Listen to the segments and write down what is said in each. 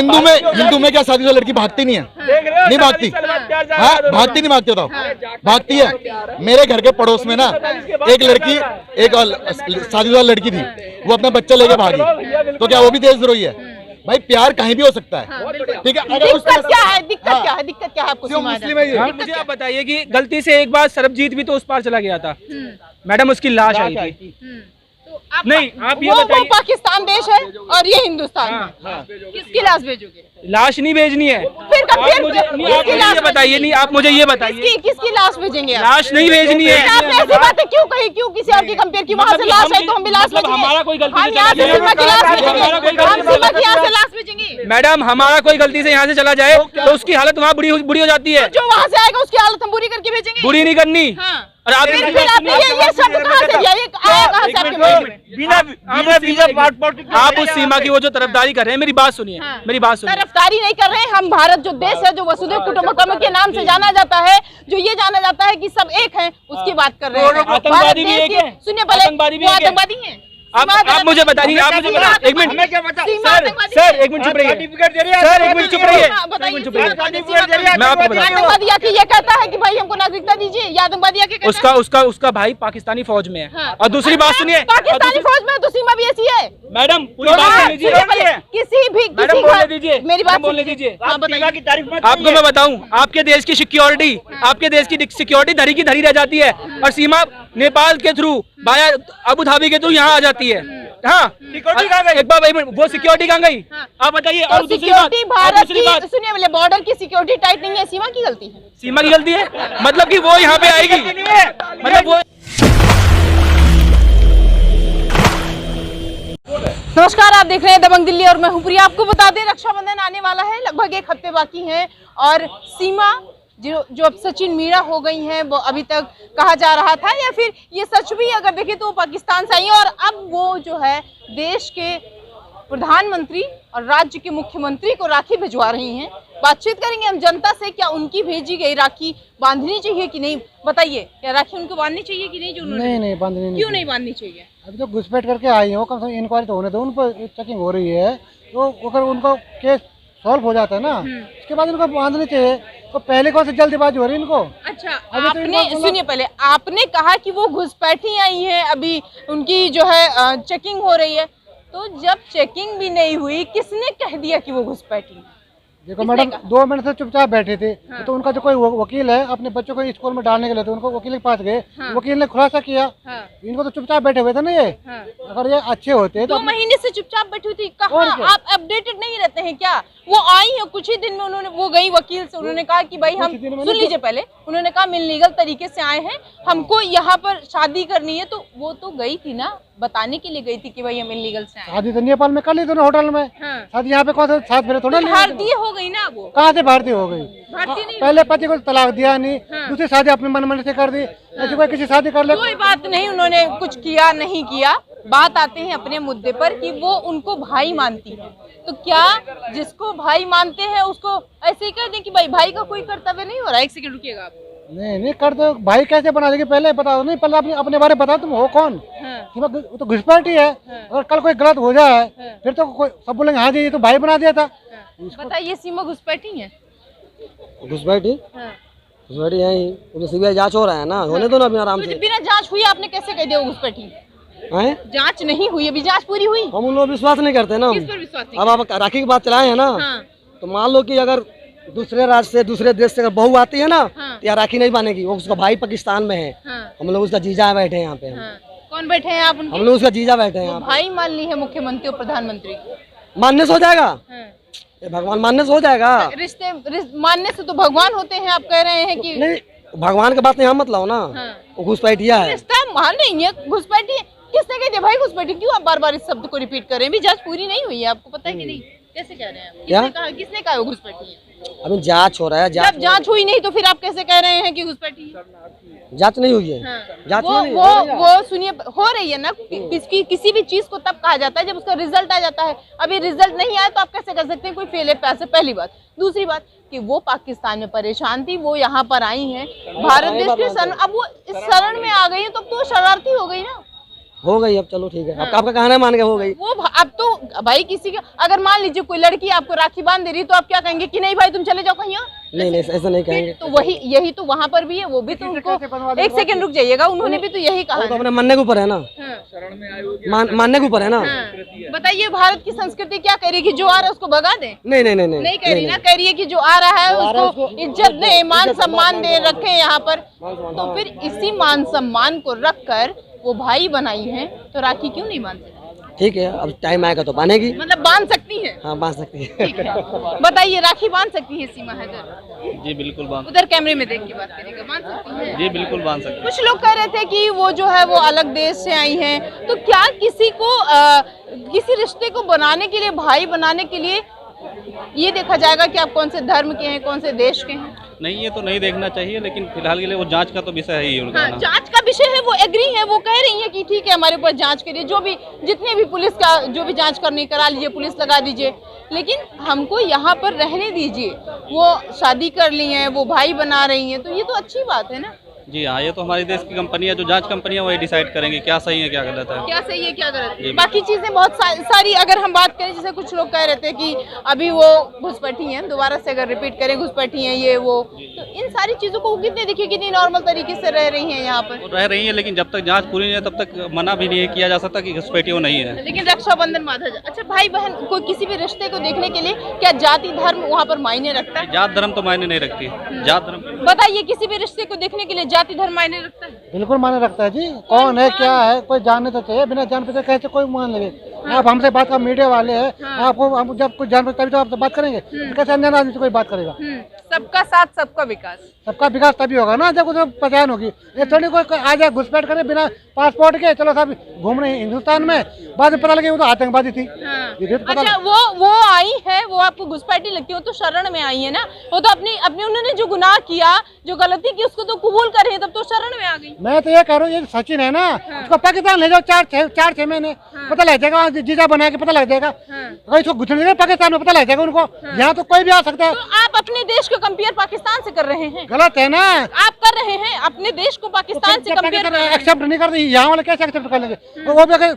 हिंदू में क्या शादीशुदा लड़की भागती नहीं है? नहीं भागती? हाँ भागती नहीं भागती? बताओ भागती है। मेरे घर के पड़ोस में ना एक लड़की, एक शादीशुदा लड़की थी, वो अपना बच्चा लेके भागी, तो क्या वो भी देशद्रोही है? भाई प्यार कहीं भी हो सकता है, ठीक है? दिक्कत क्या है? दिक्कत क्या है आपको? मुस्लिम है। मुझे आप बताइए कि गलती से एक बार सरबजीत भी तो उस पार चला गया था मैडम, उसकी लाश आई थी। नहीं आप ये बताइए, वो पाकिस्तान देश है और ये हिंदुस्तान है, किसकी लाश भेजोगे? लाश नहीं भेजनी है। फिर आप मुझे ये बताइए, नहीं आप मुझे ये बताइए, किसकी लाश भेजेंगे? लाश नहीं भेजनी है। आपने ऐसी बातें क्यों कही? क्यों किसी और की कंपेयर की? वहाँ से लाश आई तो हम भी लाश भेजेंगे। हमारा कोई गलती हम यहाँ से सीमा की लाश भेजेंगे, हम सीमा की यहाँ से लाश भेजेंगे। मैडम हमारा कोई गलती से यहाँ से चला जाए तो उसकी हालत वहाँ बुरी हो जाती है। जो वहाँ से आएगा उसकी हालत हम बुरी करके भेजेंगे? बुरी नहीं करनी। और आप फिर आपने ये शब्द कहाँ से लिया? ये आया कहाँ से आपके मुंह में? आप उस सीमा की वो जो तरफदारी कर रहे हैं, मेरी बात सुनिए, मेरी बात सुनिए। तरफदारी नहीं कर रहे हैं हम। भारत जो देश है, जो वसुधैव कुटुंबकम के नाम से जाना जाता है, जो ये जाना जाता है कि सब एक हैं, उसकी बात कर रहे हैं। आतंकवादी भी एक है। सुनिए पहले, वो आतंकवादी हैं। आप मुझे बताइए, आप मुझे एक मिनट सर, एक मिनट चुप रहिए सर, एक मिनट चुप रहिए, मैं आपको बताऊं। आतंकवादी आके ये कहता है कि भाई हमको नागरिकता दीजिए, ये आतंकवादी आके उसका भाई पाकिस्तानी फौज में है। और दूसरी बात सुनिए, पाकिस्तानी फौज में तो सीमा भी ऐसी है। मैडम पूरी बात सुन लीजिए, किसी भी मैडम बोलने दीजिए, मेरी बात बोलने दीजिए। बताइए। आपको मैं बताऊं, आपके देश की सिक्योरिटी, आपके देश की सिक्योरिटी धरी की धरी रह जाती है, और सीमा नेपाल के थ्रू बाया अबू धाबी के थ्रू यहाँ आ जाती है। हाँ सिक्योरिटी कहाँ गई? एक बार वो सिक्योरिटी कहाँ गई? आप बताइए। और दूसरी बात सुनिए, बोले बॉर्डर की सिक्योरिटी टाइट नहीं है, सीमा की गलती है। सीमा की गलती है मतलब कि वो यहाँ पे आएगी, मतलब वो। नमस्कार, आप देख रहे हैं दबंग दिल्ली और मैं हूं प्रिया। आपको बता दें, रक्षाबंधन आने वाला है, लगभग एक हफ्ते बाकी है और सीमा जो अब सचिन मीणा हो गई हैं, वो अभी तक कहा जा रहा था, या फिर ये सच भी अगर देखें तो वो पाकिस्तान से आई है और अब वो जो है देश के प्रधानमंत्री और राज्य के मुख्यमंत्री को राखी भिजवा रही हैं। बातचीत करेंगे हम जनता से, क्या उनकी भेजी गई राखी बांधनी चाहिए कि नहीं? बताइए, क्या राखी उनको बांधनी चाहिए कि नहीं? जो नहीं बांधनी नहीं। क्यों नहीं बांधनी चाहिए? अभी तो घुसपैठ करके आई हो, कम से कम इंक्वायरी तो होने दो, उन पर चेकिंग हो रही है, तो अगर उनका केस सॉल्व हो जाता है ना, उसके बाद इनको बांधनी चाहिए। तो पहले कौन सी जल्दबाजी हो रही है इनको? अच्छा, आपने सुनिए, पहले आपने कहा कि वो घुसपैठी आई है, अभी उनकी जो है चेकिंग हो रही है, तो जब चेकिंग भी नहीं हुई, किसने कह दिया कि वो घुसपैठी है? देखो मैडम, 2 मिनट से चुपचाप बैठे थे। हाँ। तो उनका जो कोई वकील है, अपने बच्चों को स्कूल में डालने के लिए, तो उनको वकील के पास गए। हाँ। वकील ने खुलासा किया। हाँ। इनको तो चुपचाप बैठे हुए थे ना ये। हाँ। अगर ये अच्छे होते तो 2 महीने से चुपचाप बैठी थी। कहाँ आप अपडेटेड नहीं रहते हैं क्या? वो आई है कुछ ही दिन में, उन्होंने वो गई वकील से, उन्होंने कहा कि भाई हम, सुन लीजिए पहले, उन्होंने कहा हम लीगल तरीके से आए हैं, हमको यहाँ पर शादी करनी है। तो वो तो गई थी ना, बताने के लिए गई थी कि भाई हम इलीगल से आए। शादी तो नेपाल में कर ली दोनों होटल में। हाँ। शादी यहाँ पे कौन सा साथ मेरे थोड़ा भारतीय हो गई ना? वो कहाँ से भारतीय हो गई? भारतीय नहीं। पहले पति को तलाक दिया नहीं। हाँ। दूसरी शादी अपने मन से कर दी। ऐसी कोई किसी शादी कर ले, कोई बात नहीं, उन्होंने कुछ किया नहीं किया। बात आते हैं अपने मुद्दे पर कि वो उनको भाई मानती है, तो क्या जिसको भाई मानते हैं उसको ऐसे ही कह दें कि भाई का कोई कर्तव्य नहीं हो रहा? एक सेकंड रुकिएगा आप। नहीं कर दो। भाई कैसे बना देगी? पहले बताओ। नहीं, पहले अपने बारे में बताओ, तुम हो कौन? हाँ। तो घुसपैठी है। हाँ। अगर कल कोई गलत हो जाए, हाँ, फिर तो कोई सब बोलेंगे हाँ जी ये तो भाई बना दिया था। हाँ। बताइए, सीमा घुसपैठी है? घुसपैठी यही तो सीबीआई जांच हो रहा है ना, होने दो ना, बिना आराम से। बिना जांच हुई आपने कैसे कह दिया घुसपैठी? जांच नहीं हुई, अभी जांच पूरी हुई। हम उन लोग विश्वास नहीं करते ना। किस पर विश्वास नहीं? अब आप राखी की बात चलाए हैं ना। हाँ। तो मान लो कि अगर दूसरे राज्य से, दूसरे देश से अगर बहू आती है ना, हाँ, तो यार राखी नहीं बांधेगी। वो उसका भाई पाकिस्तान में है। हाँ। हम लोग उसका जीजा बैठे हैं यहाँ पे। हाँ। कौन बैठे हैं आप? हम लोग उसका जीजा बैठे हैं। भाई मान ली है मुख्यमंत्री और प्रधानमंत्री, मानने से हो जाएगा? भगवान मानने से हो जाएगा? रिश्ते मानने से तो भगवान होते हैं, आप कह रहे हैं कि नहीं, भगवान की बात नहीं, हम मत लाओ ना। वो घुसपैठिया है। रिश्ता मान नहीं है, घुसपैठी है। किसने कह दिया भाई घुसपैठी? क्यों आप बार-बार इस शब्द को रिपीट कर रहे हैं? अभी जांच पूरी नहीं हुई है, आपको पता है कि नहीं? कैसे कह रहे हैं? किसने कहा वो घुसपैठी है? अभी जांच हो रहा है। जब जांच हुई नहीं तो फिर आप कैसे कह रहे हैं कि घुसपैठी है? जांच नहीं हुई है। हाँ। जांच वो सुनिए, हो रही है ना। किसी भी चीज को तब कहा जाता है जब उसका रिजल्ट आ जाता है। अभी रिजल्ट नहीं आया तो आप कैसे कर सकते हैं कोई फेल है पैसे? पहली बात। दूसरी बात कि वो पाकिस्तान में परेशान थी, वो यहाँ पर आई हैं भारत देश के शरण। अब वो इस शरण में आ गई है तो अब तो शरारती हो गई ना। हो गई अब, चलो ठीक है। आपका कहना मान के हो गई। वो अब तो भाई किसी का अगर मान लीजिए कोई लड़की आपको राखी बांध दे रही तो आप क्या कहेंगे कि नहीं भाई तुम चले जाओ कहीं और? नहीं नहीं, ऐसा नहीं कहेंगे। तो वही यही तो वहाँ पर भी है, वो भी तो उनको एक सेकंड रुक जाइएगा, उन्होंने भी तो यही कहा तो अपने मानने के ऊपर है ना, मानने के ऊपर है ना। बताइए भारत की संस्कृति क्या कह रही है कि जो आ रहा है उसको भगा दे? नहीं नहीं नहीं नहीं कह रही ना, कह रही है कि जो आ रहा है उसको इज्जत दे, मान सम्मान दे रखे यहाँ पर। तो फिर इसी मान सम्मान को रखकर वो भाई बनाई है, तो राखी क्यों नहीं बांध सकती? ठीक है, अब टाइम आएगा तो बांधेगी। मतलब बांध सकती है? हाँ बांध सकती है। ठीक है, बताइए राखी बांध सकती है सीमा हैदर? जी बिल्कुल बांध, उधर कैमरे में देख के बात करिएगा, बांध सकती है? जी बिल्कुल बांध सकते। कुछ लोग कह रहे थे कि वो जो है वो अलग देश से आई हैं, तो क्या किसी को किसी रिश्ते को बनाने के लिए, भाई बनाने के लिए ये देखा जाएगा कि आप कौन से धर्म के हैं, कौन से देश के हैं? नहीं, ये तो नहीं देखना चाहिए, लेकिन फिलहाल के लिए वो जांच का तो विषय ही है उनका। हाँ, जांच का विषय है, वो एग्री है, वो कह रही है कि ठीक है हमारे ऊपर जांच करिए, जो भी जितने भी पुलिस का जो भी जांच करनी करा लीजिए, पुलिस लगा दीजिए, लेकिन हमको यहाँ पर रहने दीजिए। वो शादी कर ली हैं, वो भाई बना रही हैं, तो ये तो अच्छी बात है ना। जी हाँ, ये तो हमारे देश की कंपनी है, जो जांच कंपनी है वही डिसाइड करेंगे क्या सही है क्या गलत है। क्या सही है क्या गलत है। बाकी चीजें बहुत सारी अगर हम बात करें, जैसे कुछ लोग कह रहे थे कि अभी वो घुसपैठी हैं, दोबारा से अगर रिपीट करें घुसपैठी हैं ये वो, तो इन सारी चीजों को कितने देखिए कितनी नॉर्मल तरीके से रह रही हैं यहाँ पर। रह रही है, लेकिन जब तक जांच पूरी नहीं है तब तक मना भी नहीं किया जा सकता कि घुसपैठी वो नहीं है। लेकिन रक्षाबंधन बांधा जाए। अच्छा, भाई बहन कोई किसी भी रिश्ते को देखने के लिए क्या जाति धर्म वहाँ पर मायने रखता है? जात धर्म तो मायने नहीं रखती, जात धर्म। बताइए, किसी भी रिश्ते को देखने के लिए जाति धर्म मायने रखता है? बिल्कुल माने रखता है जी। कौन है क्या है कोई जानने तो चाहिए, बिना जान पहचान कैसे कोई मान लगे। आप हमसे बात कर, मीडिया वाले हैं, आपको हम जब कुछ जान तभी तो आपसे बात करेंगे, कैसे अनजान आदमी से कोई बात करेगा? सबका साथ सबका विकास। सबका विकास तभी होगा ना जब उसमें पहचान होगी। ये थोड़ी कोई आ जाए घुसपैठ करे बिना पासपोर्ट के, चलो सब घूम रहे हैं हिंदुस्तान में, बाद में पता लगे वो तो आतंकवादी थी। ये तो पता अच्छा, वो आई है, वो आपको घुसपैठी लगती है, वो तो शरण में आई है ना, वो तो अपनी उन्होंने जो गुनाह किया, जो गलती की, उसको तो कबूल कर रही है, तब तो शरण में आ गई। मैं तो ये कह रहा हूँ, ये सचिन है ना, उसको पाकिस्तान ले जाओ 4-6 महीने, पता लग जाएगा, जीजा बना के पता लग जाएगा। अगर इसको घुसने देंगे पाकिस्तान में, पता लग जाएगा उनको। यहाँ तो कोई भी आ सकता है। तो आप अपने देश को कंपेयर पाकिस्तान से कर रहे हैं? गलत है ना, आप कर रहे हैं अपने देश को पाकिस्तान से कंपेयर। एक्सेप्ट नहीं करते, यहाँ वाले कैसे एक्सेप्ट कर लेंगे? वो भी अगर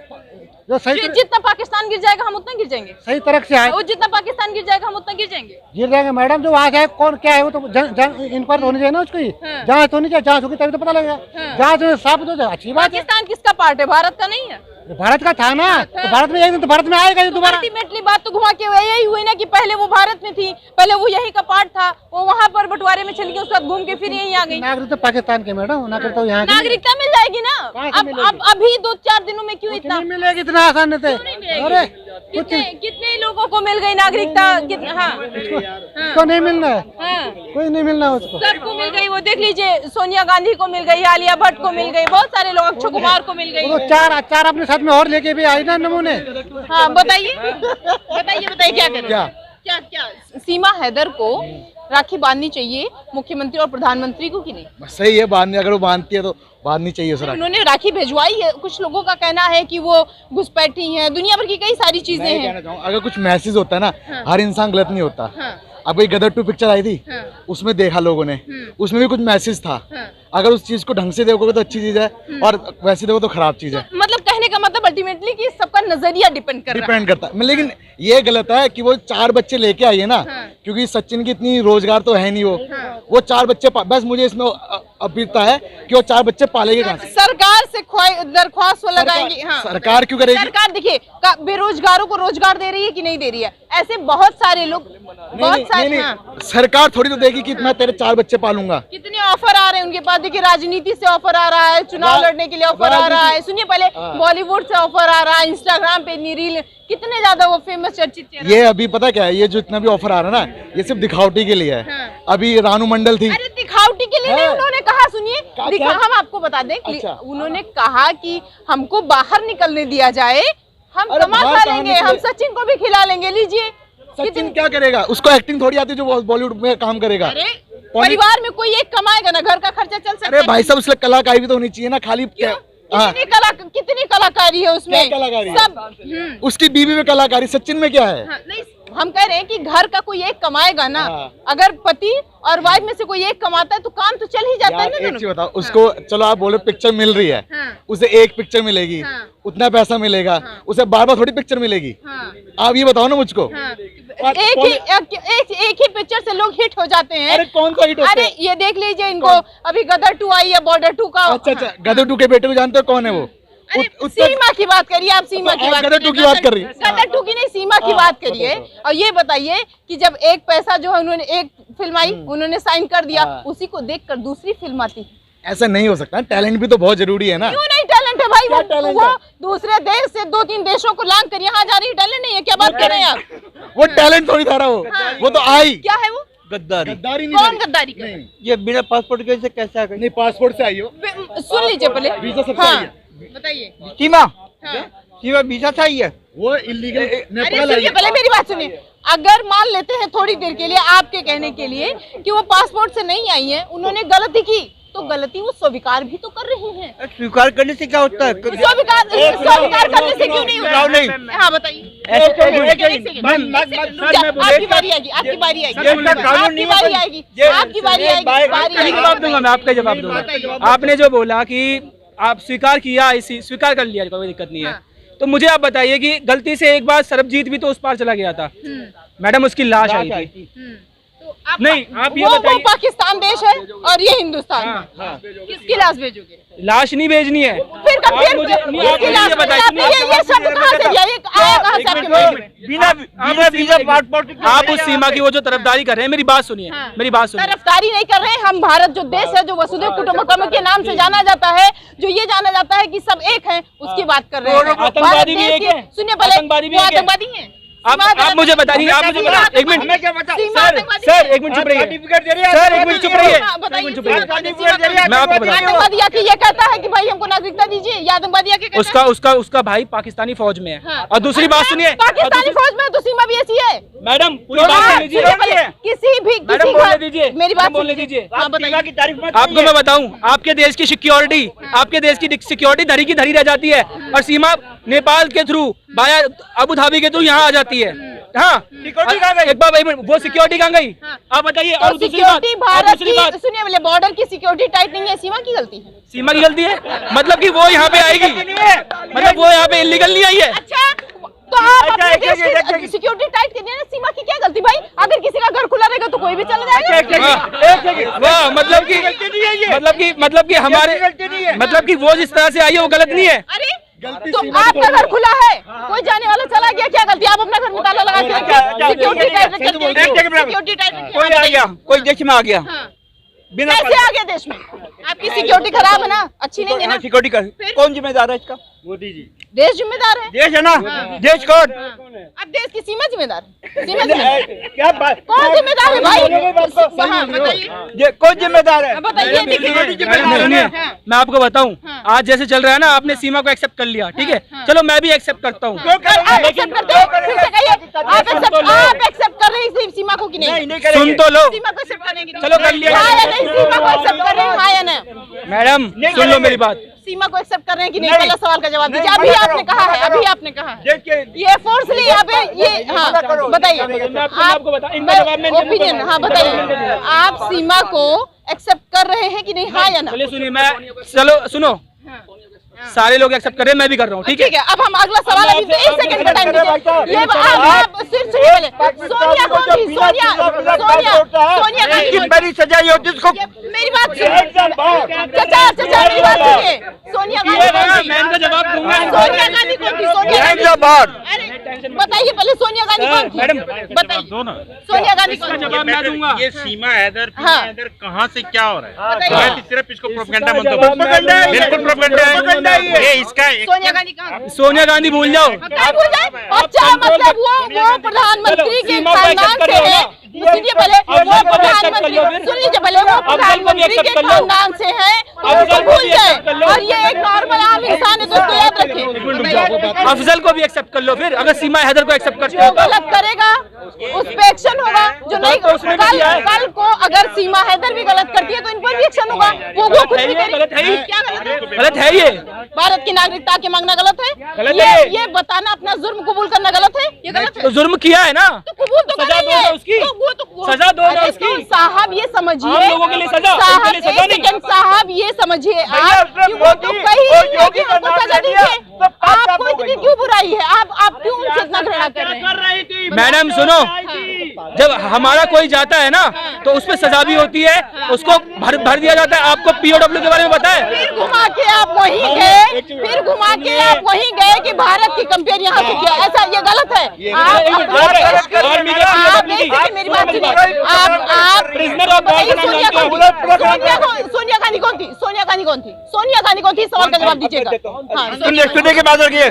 जो सही जितना पाकिस्तान गिर जाएगा हम उतना गिर जाएंगे, सही तरह से आए, वो जितना पाकिस्तान गिर जाएगा हम उतना गिर जाएंगे। गिर जाएंगे मैडम। जो वहाँ जाए कौन क्या है वो तो इंक्वायरी होनी चाहिए ना उसकी। जांच होनी चाहिए, जांच होगी तभी तो पता लगेगा। जांच में साबित हो जाए, अच्छी बात है। पाकिस्तान किसका पार्ट है? भारत का नहीं है? भारत का था ना, तो भारत में एक दिन तो भारत में आएगा दोबारा। अल्टीमेटली बात तो घुमा के यही हुई ना कि पहले वो भारत में थी, पहले वो यही का पार्ट था, वो वहाँ पर बंटवारे में चली गई, उसके बाद घूम के फिर यहीं आ गई। नागरिकता पाकिस्तान के मैडम, नागरिकता तो यहाँ की। नागरिकता मिल जाएगी ना अब अभी 2-4 दिनों में? क्यों इतना मिलेगी इतना आसान से? अरे कितने लोगों को मिल गई नागरिकता? उसको नहीं मिलना है, कोई नहीं मिलना है उसको। सबको मिल गई। वो देख लीजिए, सोनिया गांधी को मिल गई, आलिया भट्ट को मिल गई, बहुत सारे लोग, अक्षय कुमार को मिल गई। वो चार अपने साथ में और लेके भी आई ना नमूने। हाँ बताइए क्या करें? क्या सीमा हैदर को राखी बांधनी चाहिए मुख्यमंत्री और प्रधानमंत्री को कि नहीं? सही है, बांधनी, अगर वो बांधती है तो बांधनी चाहिए सर। उन्होंने राखी भिजवाई है, कुछ लोगों का कहना है कि वो घुसपैठी हैं, दुनिया भर की कई सारी चीजें हैं। अगर कुछ मैसेज होता है ना, हर इंसान गलत नहीं होता। अब ये गदर 2 पिक्चर आई थी, उसमें देखा लोगों ने, उसमें भी कुछ मैसेज था। अगर उस चीज को ढंग से देखोगे तो अच्छी चीज है, और वैसे देखो तो खराब चीज है। मतलब कहने का मतलब अल्टीमेटली कि सबका नजरिया डिपेंड करता है। लेकिन ये गलत है कि वो 4 बच्चे लेके आई है ना, क्योंकि सचिन की इतनी रोजगार तो है नहीं, वो 4 बच्चे, बस मुझे इसमें अपीलता है कि वो 4 बच्चे पालेंगे कहाँ से? सरकार से दरख्वास्त लगाएंगे। सरकार क्यों करेगी? सरकार देखिए बेरोजगारों को रोजगार दे रही है कि नहीं दे रही है? ऐसे बहुत सारे लोग, सरकार थोड़ी तो देगी कि मैं तेरे 4 बच्चे पालूंगा। कितने ऑफर आ रहे हैं उनके पास? देखिए, राजनीति से ऑफर आ रहा है, चुनाव लड़ने के लिए ऑफर आ रहा है, सुनिए पहले बॉलीवुड से ऑफर आ रहा है, इंस्टाग्राम पे रील, कितने ज्यादा वो फेमस चर्चित। ये अभी पता क्या है, ये जो इतना भी ऑफर आ रहा है ना, ये सिर्फ दिखावटी के लिए है। अभी रानू मंडल थी। अरे दिखावटी के लिए नहीं, उन्होंने कहा, सुनिए हम आपको बता दें, उन्होंने कहा कि हमको बाहर निकलने दिया जाए, हम कमा खा लेंगे, हम सचिन को भी खिला लेंगे। लीजिए, सचिन क्या करेगा? उसको एक्टिंग थोड़ी आती जो बॉलीवुड में काम करेगा। परिवार में कोई एक कमाएगा ना, घर का खर्चा चल सकता है। अरे भाई साहब, उसमें कलाकारी भी तो होनी चाहिए ना, खाली कितनी कलाकारी है उसमें? कलाकारी सब उसकी बीवी में कलाकारी, सचिन में क्या है? नहीं, हम कह रहे हैं कि घर का कोई एक कमाएगा ना, अगर पति और वाइफ में से कोई एक कमाता है तो काम तो चल ही जाता है ना एक दोनों। चीज बताओ उसको, चलो आप बोलो पिक्चर मिल रही है, उसे एक पिक्चर मिलेगी, उतना पैसा मिलेगा, उसे बार बार थोड़ी पिक्चर मिलेगी। आप ये बताओ ना मुझको। एक ही पिक्चर से लोग हिट हो जाते हैं। अरे कौन सा हिट होता अरे है? ये देख लीजिए इनको, अभी गदर 2 आई है, बॉर्डर 2 का। अच्छा गदर 2 के बेटे को जानते हो कौन है वो? सीमा की बात करिए आप, सीमा की बात, गदर 2 की बात कर रही है। गदर 2 की नहीं, सीमा की बात करिए। और ये बताइए कि जब एक पैसा जो है उन्होंने एक फिल्म आई, उन्होंने साइन कर दिया, उसी को देखकर दूसरी फिल्म आती। ऐसा नहीं हो सकता, टैलेंट भी तो बहुत जरूरी है ना। क्यों नहीं टैलेंट है भाई? वो दूसरे देश से 2-3 देशों को लांग कर यहाँ जा रही है, टैलेंट नहीं है? क्या बात कर रहे हैं आप? वो टैलेंट थोड़ी था वो तो आई। क्या है वो? गद्दारी। गद्दारी नहीं कौन करी। गद्दारी कर? ये बिना पासपोर्ट के कैसे आ गई? नहीं पासपोर्ट से आई हो। सुन लीजिए पहले। वीजा सबसे हाँ, आई है। बताइए। सीमा हाँ। सीमा वीजा से आई है। वो इलीगल अरे नेपाल आई सुनिए है। पहले मेरी बात सुनिए। अगर मान लेते हैं थोड़ी देर के लिए आपके कहने के लिए कि वो पासपोर्ट से नहीं आई है, उन्होंने गलती की, तो गलती वो स्वीकार भी तो कर रही हैं। स्वीकार करने से क्या होता है? स्वीकार करने से क्यों नहीं होता? नहीं। हाँ बताइए। आपकी बारी आएगी, आपकी बारी आएगी, आपकी बारी आएगी, आपकी बारी आएगी। जवाब दूंगा मैं, आपका जवाब दूंगा। आपने जो बोला कि आप स्वीकार किया, इसी स्वीकार कर लिया, कोई दिक्कत नहीं है। तो मुझे आप बताइए कि गलती से एक बार सरबजीत भी तो उस पार चला गया था मैडम, उसकी लाश आई थी। नहीं आप ये वो बताइए, पाकिस्तान देश है और ये हिंदुस्तान है। किसकी लाश भेजोगे? लाश नहीं भेजनी है। फिर आप मुझे किसकी लाश ये बताइए, ये शब्द कहाँ से दिया? ये आया कहाँ से आपके मुंह में? बिना वीजा पासपोर्ट आप उस सीमा की वो जो तरफदारी कर रहे हैं, मेरी बात सुनिए, मेरी बात सुनिए। तरफदारी नहीं कर रहे हैं हम। भारत जो देश है, जो वसुधैव कुटुंबकम के नाम से जाना जाता है, जो ये जाना जाता है कि सब एक हैं, उसकी बात कर रहे हैं। आतंकवादी भी एक है। सुनिए पहले, आतंकवादी भी वो एक है। आतंकवादी हैं। आप मुझे बताइए, आप मुझे बताइए। एक मिनट सर, एक मिनट चुप रहिए सर, एक मिनट चुप रहिए, मैं आपको बताता हूँ। आतंकवादी आके ये कहता है कि भाई हमको नागरिकता दीजिए, ये आतंकवादी आके कहता है। उसका भाई पाकिस्तानी फौज में है। और दूसरी बात सुनिए, पाकिस्तानी फौज में तो सीमा भी ऐसी है। मैडम पूरी बात सुन लीजिए, किसी भी मैडम बोलने दीजिए, मेरी बात बोलने दीजिए। हाँ, बताइए। आपको मैं बताऊं, आपके देश की सिक्योरिटी, आपके देश की सिक्योरिटी धरी की धरी रह जाती है, और सीमा नेपाल के थ्रू बाया अबू धाबी के थ्रू यहाँ आ जाती है। हाँ, सिक्योरिटी कहाँ गई? एक बार वो सिक्योरिटी कहाँ गई? आप बताइए। और सिक्योरिटी भारत की, सुनिए बोले बॉर्डर की सिक्योरिटी टाइट नहीं है, सीमा की गलती है। सीमा की गलती है मतलब कि वो यहाँ पे आएगी, मतलब वो यहाँ पे इलीगल नहीं आई है। अच्छा, तो आप अपने देश की सिक्योरिटी टाइट करनी है ना, सीमा की क्या गलती भाई? अगर किसी का घर खुला रहेगा तो कोई भी चला जाएगा। वाह, मतलब कि हमारे, मतलब कि वो जिस तरह से आई है वो गलत नहीं है। अरे तो आपका घर खुला है, कोई जाने वाला चला गया, क्या गलती? आप अपना घर में ताला लगा के रखिए, सिक्योरिटी टाइट रखिए, सिक्योरिटी टाइट रखिए। कोई आ गया, कोई देश में आ गया बिना कैसे आ गया देश में? आपकी सिक्योरिटी खराब है ना, अच्छी नहीं है ना। सिक्योरिटी का कौन जिम्मेदार है इसका? मोदी जी। देश जिम्मेदार है। देश है ना, देश कौन? अब देश की सीमा जिम्मेदार है। सीमा जिम्मेदार क्या बात? कौन जिम्मेदार है भाई? हाँ, बताइए, कौन जिम्मेदार है? बताइए। सुनिए, मैं आपको बताऊं, आज जैसे चल रहा है ना, आपने सीमा को एक्सेप्ट कर लिया, ठीक है, चलो मैं भी एक्सेप्ट करता हूँ। आप एक्सेप्ट करते हैं? फिर से कहिए, आप एक्सेप्ट कर रहे हैं सीमा को कि नहीं? सुन तो लो, सीमा को एक्सेप्ट करने की, चलो कर लिया। हाँ या नहीं? सीमा को एक्सेप्ट कर रहे हैं, हाँ या नहीं? मैडम सुन लो मेरी बात, सीमा को एक्सेप्ट कर रहे हैं कि नहीं? पहला सवाल का जवाब दीजिए। अभी आपने कहा है, अभी आपने कहा है ये फोर्सली यहाँ पे ये, हाँ बताइए। ओपिनियन, हाँ बताइए, आप सीमा को एक्सेप्ट कर रहे हैं कि नहीं, हाँ या ना? चलिए सुनिए, मैं चलो सुनो, सारे लोग एक्सेप्ट कर रहे हैं, मैं भी कर रहा हूँ, ठीक है। अब हम अगला सवाल, अभी 1 सेकंड का टाइम दीजिए। ये आप सिर्फ सुनिए पहले, सोनिया कौन थी? सोनिया गांधी बड़ी सजाई होती उसको। मेरी बात सुनिए चाचा, मेरी बात सुनिए। सोनिया गांधी कौन थी? मैं इनका जवाब दूंगा। सोनिया गांधी कौन थी? सोनिया गांधी, अरे बताइए पहले, सोनिया गांधी कौन थी? मैडम बताइए, सोनिया गांधी कौन थी? जवाब मैं दूंगा। ये सीमा हैदर, हाँ। हैदर कहाँ से क्या हो रहा है? बताइए। मैं सिर्फ इसको प्रोपेगेंडा बोलता हूँ। बिल्कुल प्रोपेगेंडा है। ये इसका सोनिया गांधी कहाँ थी? सोनिया गांधी भूल जाओ। क्या भूल जाए? अच्छा मतलब वो प्रधानमंत्री के खानदान से है। सुनिए पहले, वो प्रधानमंत्री, सुन लीजिए पहले, वो प्रधानमंत्री के खानदान से है तो उसको भूल जाए और ये एक नॉर्मल आम इंसान है तो उसको याद रखें। अफजल को भी एक्सेप्ट कर लो फिर, अगर सीमा हैदर को एक्सेप्ट करते जो हो गलत करेगा उस पे एक्शन होगा, जो नहीं कल को अगर सीमा हैदर भी गलत करती है तो इन पर भी एक्शन होगा। वो खुद भी गलत है ही, क्या गलत है? गलत है ये। भारत की नागरिकता के मांगना गलत है, गलत है। ये बताना अपना जुर्म कबूल करना गलत है, ये गलत है। तो जुर्म किया है ना, तो कबूल तो सजा करेंगे। दो ना उसकी, तो वो सजा दो ना अरे उसकी। तो साहब ये समझिए, आम लोगों के लिए सजा, साहब उनके लिए सजा एक नहीं। सेकंड साहब ये समझिए आप कि वो तो कहीं योगी हमको सजा दीजिए, आपको इतनी क्यों बुराई है? आप क्यों उनसे इतना घृणा कर रहे हैं? मैडम सुनो, जब हमारा कोई जाता है ना तो उस पर सजा भी होती है, उसको भर दिया जाता है। आपको पीओडब्ल्यू के बारे में पता है? फिर घुमा के आप वहीं गए, फिर घुमा के आप वहीं गए कि भारत की कंपेयर यहाँ से किया, ऐसा ये गलत है। आप मेरी बात सुनिए, आप बताइए सोनिया गांधी कौन थी? सोनिया गांधी कौन थी? सोनिया गांधी कौन थी? सवाल का जवाब दीजिएगा। हाँ, सुनने के बाद और क्या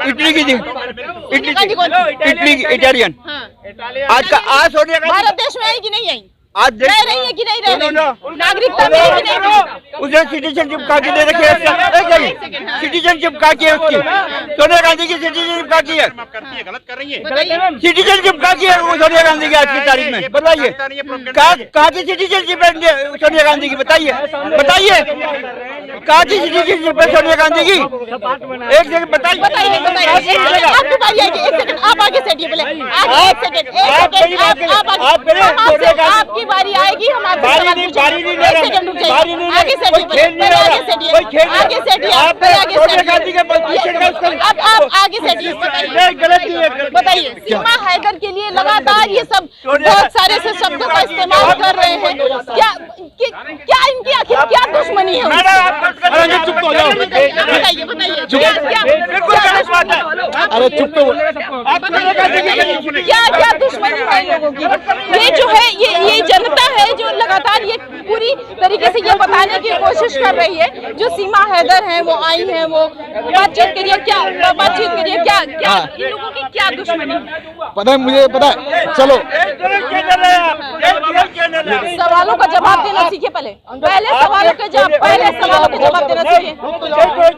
इटली की थी, सोनिया गांधी कौन थी? इटली की इटालियन। हाँ, आज का आज सोनिया गांधी भारत देश में आई कि नहीं आई? आज रह रही है कि नहीं रह रही? नागरिकता में है कि नहीं? उसे सिटीजनशिप कहा की दे रखी है, सिटीजनशिप कहा की है उसकी, सोनिया गांधी की सिटीजनशिप कहा की है, गलत कर रही है। बताइए। सिटीजनशिप कहा की है वो सोनिया गांधी की आज की तारीख में, बताइए कहा की सिटीजनशिप है सोनिया गांधी की, बताइए कहा की सिटीजनशिप है सोनिया गांधी की, एक सेकंड बताइए बताइए आप बताइए, एक सेकंड आप आगे से हटिए पहले, एक सेकंड आपकी बारी आएगी, हम आपसे सवाल पूछेंगे। एक सेकंड रुक जाइए, आगे से हटिए पहले, आगे से हटिए, आगे से हटिए, आप आगे से हटिए, अब आप आगे से हटिए, बताइए सीमा हैदर के लिए लगातार ये सब बहुत सारे से शब्दों का इस्तेमाल कर रहे हैं, क्या इनकी आखिर क्या दुश्मनी है? बताइए अरे चुप तो क्या दुश्मनी है इन लोगों की? ये जो है ये जनता है जो लगातार ये पूरी तरीके से ये बताने की कोशिश कर रही है, जो सीमा हैदर है वो आई है, वो बातचीत करिए, क्या इन लोगों की क्या दुश्मनी है? पता है, मुझे पता है। चलो सवालों का जवाब देना सीखे, पहले सवालों के जवाब देना सीखे,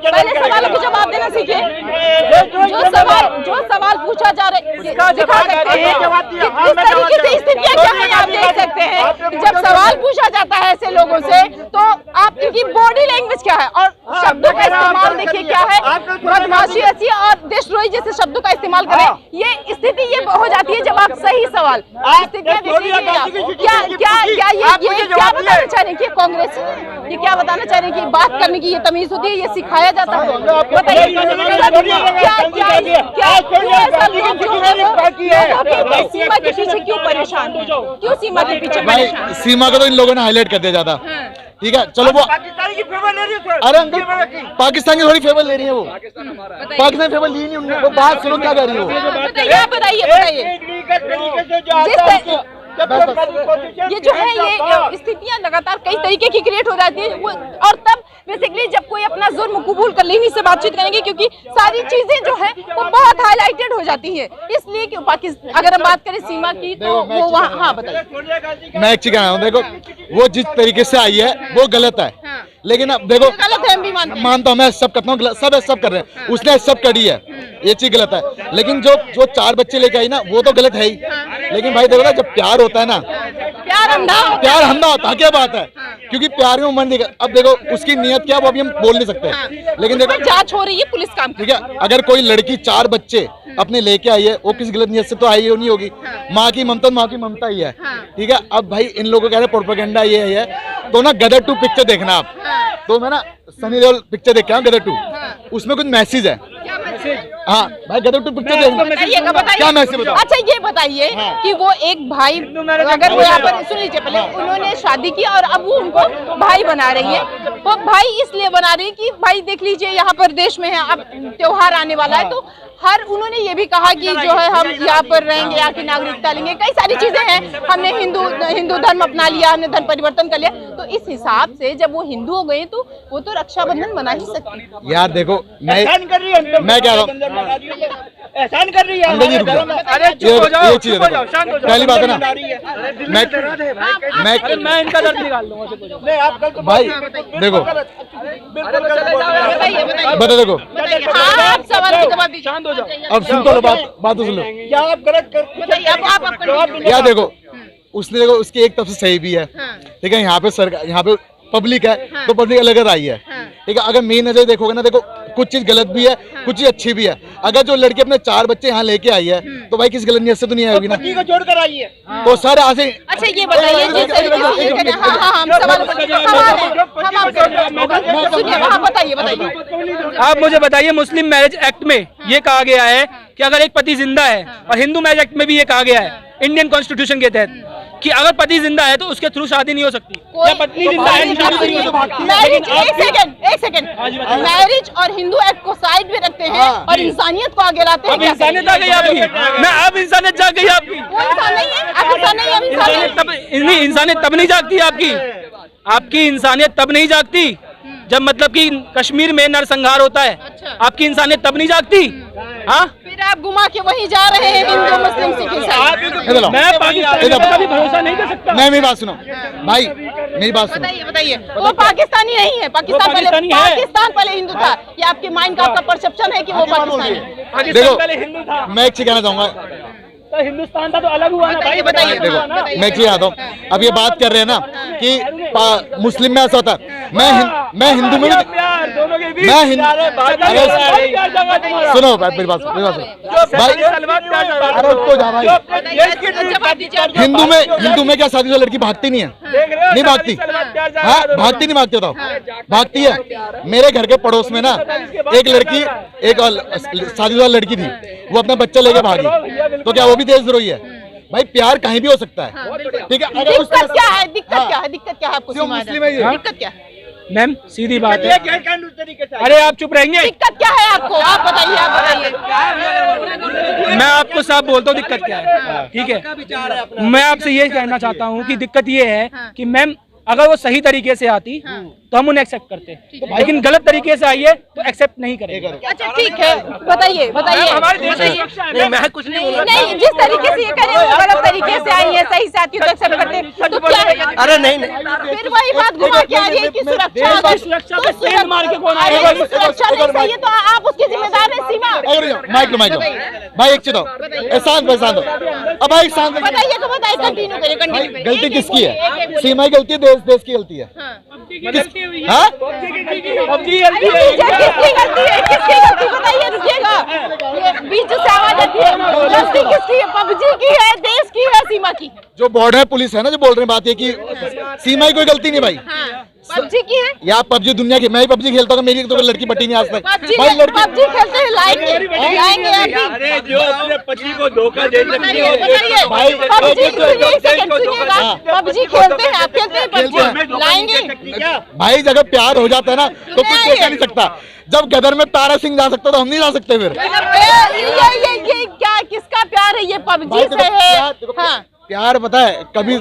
पहले सवालों के जवाब देना सीखे। जो सवाल पूछा जा रहा है दिखा सकते हैं किस तरीके से स्थितियाँ क्या है, आप देख सकते हैं। जब सवाल पूछा जाता है ऐसे लोगों से तो आप इनकी बॉडी लैंग्वेज क्या है और शब्दों का इस्तेमाल देखिए क्या है, बदमाशी ऐसी और देशद्रोही जैसे शब्दों का इस्तेमाल करें। ये स्थिति ये हो जाती है जब आप सही सवाल स्थितियाँ क्या बताना चाह रहे हैं कि कांग्रेस ये क्या बताना चाह रहे हैं कि बात करने की ये तमीज होती है, ये सिखाया जाता है? बताइए सीमा के पीछे क्यों परेशान है? क्यों सीमा के पीछे भाई, परेशान? सीमा को तो इन लोगों ने हाईलाइट कर दिया ज्यादा। ठीक है, चलो वो अरे अंकल पाकिस्तान की थोड़ी फेवर ले रही है, वो पाकिस्तान फेवर ली नहीं उन्होंने। वो बात सुनो क्या कर रही हो। बताइए ये जो है ये स्थितियां लगातार कई तरीके की क्रिएट हो जाती है और तब बेसिकली जब कोई अपना जुर्म कबूल कर लेनी से बातचीत करेंगे क्योंकि सारी चीजें जो है वो बहुत हाईलाइटेड हो जाती है, इसलिए कि पाकिस्तान अगर हम बात करें सीमा की तो वो वहाँ। हाँ बताइए। मैं एक चीज कह रहा हूँ, देखो वो जिस तरीके से आई है वो गलत है, लेकिन अब देखो गलत है, हम भी मानता हूँ, मैं सब करता हूँ, सब कर रहे हैं, उसने सब करी है, ये चीज गलत है। लेकिन जो 4 बच्चे लेके आई ना वो तो गलत है ही। लेकिन भाई देखो ना, जब प्यार होता है ना, प्यार अंधा होता है, क्या बात है, क्योंकि प्यार में मन दिखा। अब देखो उसकी नियत क्या वो अभी हम बोल नहीं सकते, लेकिन देखो जांच हो रही है, पुलिस काम ठीक है। अगर कोई लड़की 4 बच्चे अपने लेके आई है, वो किसी गलत नियत से तो आई नहीं होगी। माँ की ममता ही है, ठीक है। अब भाई इन लोगों का प्रोपेगेंडा ये है, तो ना गदर 2 पिक्चर देखना आप। तो मैं ना सनी देओल पिक्चर देख के आया गदर 2, उसमें कुछ मैसेज है। हाँ भाई, गदर 2 पिक्चर बताइएगा, क्या मैसेज बताओ। अच्छा ये बताइए कि वो एक भाई, अगर वो यहाँ पर सुन लीजिए, पहले उन्होंने शादी की और अब वो उनको भाई बना रही है। वो भाई इसलिए बना रही है कि भाई देख लीजिए यहाँ पर देश में है, अब त्योहार आने वाला है तो हर उन्होंने ये भी कहा कि जो है हम यहाँ पर रहेंगे, यहाँ की नागरिकता लेंगे, कई सारी चीजें हैं, हमने हिंदू धर्म अपना लिया, हमने धर्म परिवर्तन कर लिया। तो इस हिसाब से जब वो हिंदू हो गए तो वो तो रक्षाबंधन मना ही सकते। यार देखो मैं क्या रहा हूँ, एहसान कर रही है। अरे चुप हो जाओ, चुप हो जाओ, शांत हो जाओ। पहली बात है ना, मैं इनका दर्द निकाल लूंगा, चुप हो जाओ। भाई देखो बता, देखो हाँ, आप सवाल का जवाब दीजिए। शांत हो जाओ। अब सुन तो लो, बात तो सुन लो। क्या आप गलत कर बताइए, आप यार देखो उसने, देखो उसकी एक तरफ से सही भी है, ठीक है। यहाँ पे सरकार, यहाँ पे पब्लिक है, तो पब्लिक अलग आई है, ठीक है। अगर मेन नजर देखोगे ना, देखो कुछ चीज गलत भी है, कुछ चीज अच्छी भी है। अगर जो लड़की अपने 4 बच्चे यहाँ लेके आई है, तो भाई किस गलत नियत से तो नहीं आई होगी ना, को जोड़कर आई है। तो सारे ऐसे। अच्छा ये बताइए, जिस तरीके से ये करें, हाँ हम सवाल सुनिए, हाँ बताइए। आप मुझे बताइए, मुस्लिम मैरिज एक्ट में ये कहा गया है कि अगर एक पति जिंदा है, और हिंदू मैरिज एक्ट में भी ये कहा गया है इंडियन कॉन्स्टिट्यूशन के तहत कि अगर पति जिंदा है तो उसके थ्रू शादी नहीं हो सकती, या पत्नी जिंदा है। मैरिज, एक सेकंड, मैरिज और हिंदू एक्ट को साइड में रखते हैं और इंसानियत को आगे लाते हैं। इंसानियत आ गई आपकी, मैं अब इंसानियत जाग गई आपकी। वो इंसान नहीं है, आप इंसान नहीं है, हम इंसान नहीं। इंसानियत तब नहीं जागती आपकी इंसानियत तब नहीं जागती जब मतलब कि कश्मीर में नरसंहार होता है। आपकी इंसानियत तब नहीं जागती। हाँ, फिर आप घुमा के वहीं जा रहे हैं, हिंदू मुस्लिम सिख ईसाई। मैं पाकिस्तान पर कभी भरोसा नहीं कर सकता। मेरी बात सुनो भाई, मेरी बात सुनो। बताइए, वो पाकिस्तानी नहीं है, पाकिस्तान पहले हिंदू था। ये आपके माइंड का, आपका परसेप्शन है कि वो पाकिस्तानी है। देखो पहले हिंदू था, मैं एक चीज कहना चाहूंगा, तो हिंदुस्तान था तो अलग हुआ ना भाई। बताइए। देखो मैं एक चीज आता हूँ, अब ये बात कर रहे हैं ना कि मुस्लिम में ऐसा होता है, मैं हिंदू में दोनों के बीच सुनो मेरी बात सुनो भाई, अरे तो जा भाई। हिंदू में क्या शादीशुदा लड़की भागती नहीं है? नहीं भागती। हाँ भागती नहीं भागती, बताओ भागती है। मेरे घर के पड़ोस में ना एक लड़की, एक शादीशुदा लड़की थी, वो अपना बच्चा लेके भागी, तो क्या वो भी देशद्रोही है? भाई प्यार कहीं भी हो सकता है, ठीक है। अगर दिक्कत क्या है, दिक्कत क्या है आपको? मुस्लिम है ये, दिक्कत क्या है? मैम सीधी बात है। अरे आप चुप रहेंगे? दिक्कत क्या है आपको? आप बताइए। मैं आपको साफ बोलता हूँ दिक्कत क्या है, ठीक है। मैं आपसे ये कहना चाहता हूँ कि दिक्कत ये है कि मैम अगर वो सही तरीके से आती तो हम उन्हें एक्सेप्ट करते, लेकिन गलत तरीके से आई है तो एक्सेप्ट नहीं करेंगे। अच्छा ठीक है, बताइए। हमारे देश में मैं कुछ नहीं, जिस तरीके से ये करें वो गलत तरीके से आई है, सही से आती है तो एक्सेप्ट करते हैं, तो क्या है? अरे नहीं, फिर वही बात घुमा के आ रही है कि सुरक्षा मार के कौन आएगा? सुरक्षा नहीं सही है तो आप उसकी जिम्मेदार है। सीमा माइक लो भाई, एक चीज शांत हो। अब भाई शांत बताइए, कंटिन्यू करिए। गलती किसकी है? सीमा की गलती है, देश की गलती है। हाँ? किसकी गलती बताइए, रुकिएगा, बीच से आवाज आती है। गलती किसकी है? पबजी की है, देश की है, सीमा की? जो बॉर्डर पुलिस है ना, जो बोल रहे हैं बात ये कि सीमा की कोई गलती नहीं भाई। पबजी की है या पबजी दुनिया की, मैं ही पबजी खेलता हूँ, मेरी तो लड़की पटी नहीं आज तक। पबजी खेलते हैं, लाएंगे अरे जो अपने पति को धोखा दे सकती है भाई, पबजी खेलते हैं, आप खेलते हैं पबजी, लाएंगे भाई। जब प्यार हो जाता है ना तो कुछ सोचा नहीं सकता। जब गदर में तारा सिंह जा सकता तो हम नहीं जा सकते फिर। ये क्या, किसका प्यार है? ये पबजी से है। हाँ प्यार पता है कभी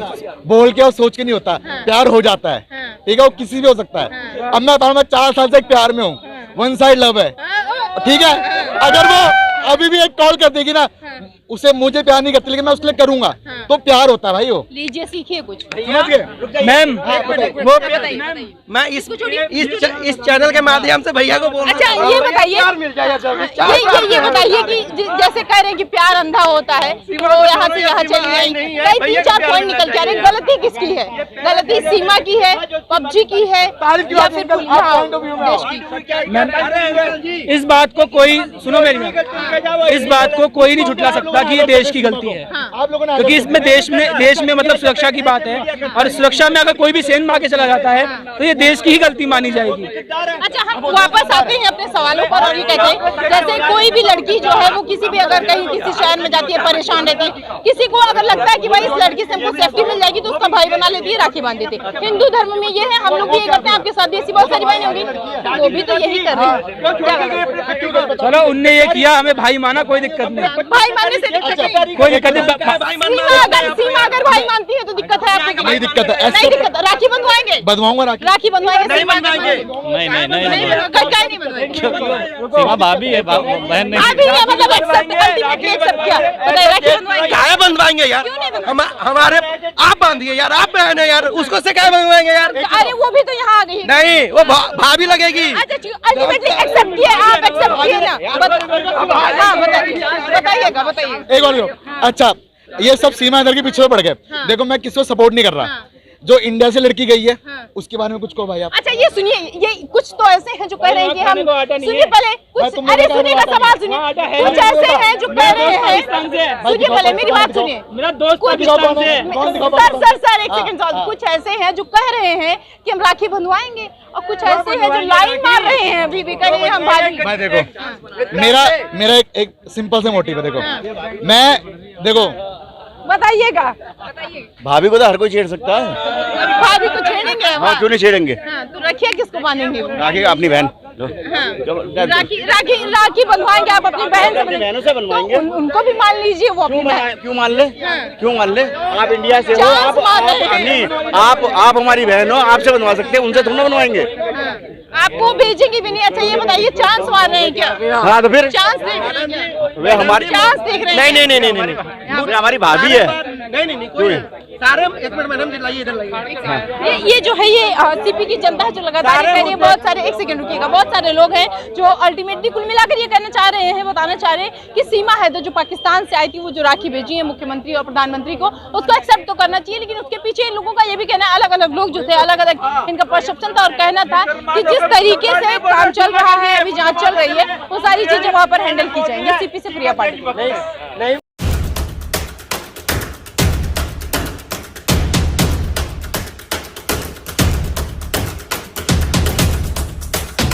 बोल के और सोच के नहीं होता, प्यार हो जाता है, ठीक है। वो किसी भी हो सकता है। अब मैं 4 साल से एक प्यार में हूँ, वन साइड लव है, ठीक है। अगर वो अभी भी एक कॉल कर देगी ना, उसे मुझे प्यार नहीं करती लेकिन मैं उसके लिए करूंगा, तो प्यार होता है भाई। वो लीजिए, सीखिए कुछ। समझ गए मैम? वो मैं इस चैनल के माध्यम से भैया को बोल। अच्छा ये बताइए, ये बताइए कि जैसे कह रहे हैं कि प्यार अंधा होता है, तो यहाँ से यहाँ चली गई, कई 3-4 पॉइंट निकल के आ रहे हैं। गलती किसकी है? गलती सीमा की है, पबजी की है, या फिर देश की? इस बात को कोई, सुनो मेरी बात, इस बात को कोई नहीं झुठला सकता बाकी ये देश की गलती है, आप लोगों ने क्योंकि इसमें देश में मतलब सुरक्षा की बात है, और सुरक्षा में अगर कोई भी सेंध मार के चला जाता है तो ये देश की ही गलती मानी जाएगी। अच्छा, हम वापस आते हैं अपने सवालों पर और ये कहते हैं जैसे कोई भी लड़की जो है वो किसी भी अगर कहीं किसी शहर में जाती है परेशान रहती है, किसी को अगर लगता है कि भाई इस लड़की से हमको सेफ्टी मिल जाएगी तो उसका भाई बना लेती है, राखी बांध देती है। हिंदू धर्म में ये है, हम लोग भी ये करते हैं, आपके साथ भी ऐसी बहुत सारी बहनें होंगी, वो भी तो यही कर रहे हैं। क्या करें? चलो उनने ये किया, हमें भाई माना, कोई दिक्कत नहीं, भाई मानने से दिक्कत नहीं, कोई दिक्कत नहीं। सीमा अगर भाई मानती है तो दिक्कत है आपको? नहीं दिक्कत है, नहीं दिक्कत। राखी बंधवाएंगे? बंधवाऊंगा राखी। राखी बंधवाएंगे? नहीं बनवाएंगे। नहीं बनवाएंगे। सीमा भाभी है, बहन नहीं। अभी ये मतलब अल्टीमेटली एक्सेप्ट किया, बताइए राखी बंधवाएंगे? क्या बंधवाएंगे यार? क्यों नहीं बंधवाएंगे? हमारे आप बांधिए यार, आप बहन है यार, उसको से क्या बनवाएंगे यार? अरे वो भी तो यहाँ आ गई। नहीं, वो भाभी लगेगी। अच्छा अल्टीमेटली एक्सेप्ट किया, आप एक्सेप्ट किए ना? हाँ बताइएगा, बताइए। एक और अच्छा, ये सब सीमा इधर के पीछे पड़ गए। देखो मैं किसी को सपोर्ट नहीं कर रहा, जो इंडिया से लड़की गई है उसके बारे में कुछ कहो भाई आप। अच्छा ये सुनिए, ये कुछ तो ऐसे हैं जो कह रहे हैं कि हम सुनिए पहले कुछ, अरे सुनिएगा सवाल सुनिए, कुछ ऐसे हैं जो कह रहे हैं, सुनिए पहले मेरी बात सुनिए, मेरा दोस्त सर एक सेकंड, कुछ ऐसे हैं जो कह रहे हैं कि हम राखी बंधवाएंगे और कुछ ऐसे हैं जो लाइन मार रहे हैं अभी भी, करिए हम मैं देखो मेरा एक सिंपल से मोटिव है। देखो मैं देखो बताइएगा, भाभी को तो हर कोई छेड़ सकता है। भाभी को छेड़ेंगे? हाँ, क्यों नहीं छेड़ेंगे? हाँ, तो रखिए किसको मानेंगे? राखी अपनी बहन। राखी बंधवाएंगे आप अपनी बहन से? बहनों से बनवाएंगे। तो उनको भी मान लीजिए, वो अपनी बहन। क्यों मान ले? क्यों मान ले? आप इंडिया से हो, चांस मार रहे हैं। नहीं, आप हमारी बहन हो, आपसे बनवा सकते हैं, उनसे थोड़ा बनवाएंगे। आपको भेजेंगी भी नहीं। अच्छा ये बताइए, चांस मार रहे हैं क्या? हाँ तो फिर चांस देख रहे हैं क्या? वे हमारी चांस देख रहे हैं? नहीं, वे हमारी भाभी है। नहीं, सारे एक मिनट मैडम लाइए, इधर लाइए। ये जो है ये सीपी की जनता है जो लगातार कह रही है, बहुत सारे, एक सेकंड रुकिएगा, बहुत सारे लोग हैं जो अल्टीमेटली कुल मिलाकर ये कहना चाह रहे हैं, बताना चाह रहे हैं कि सीमा है तो जो पाकिस्तान से आई थी, वो जो राखी भेजी है मुख्यमंत्री और प्रधानमंत्री को, उसको एक्सेप्ट तो करना चाहिए, लेकिन उसके पीछे इन लोगों का ये भी कहना है, अलग अलग लोग जो थे, अलग अलग इनका परसेप्शन था और कहना था कि जिस तरीके से काम चल रहा है, अभी जाँच चल रही है, वो सारी चीजें वहाँ पर हैंडल की जाएंगी। सीपी से प्रिया पाटिल।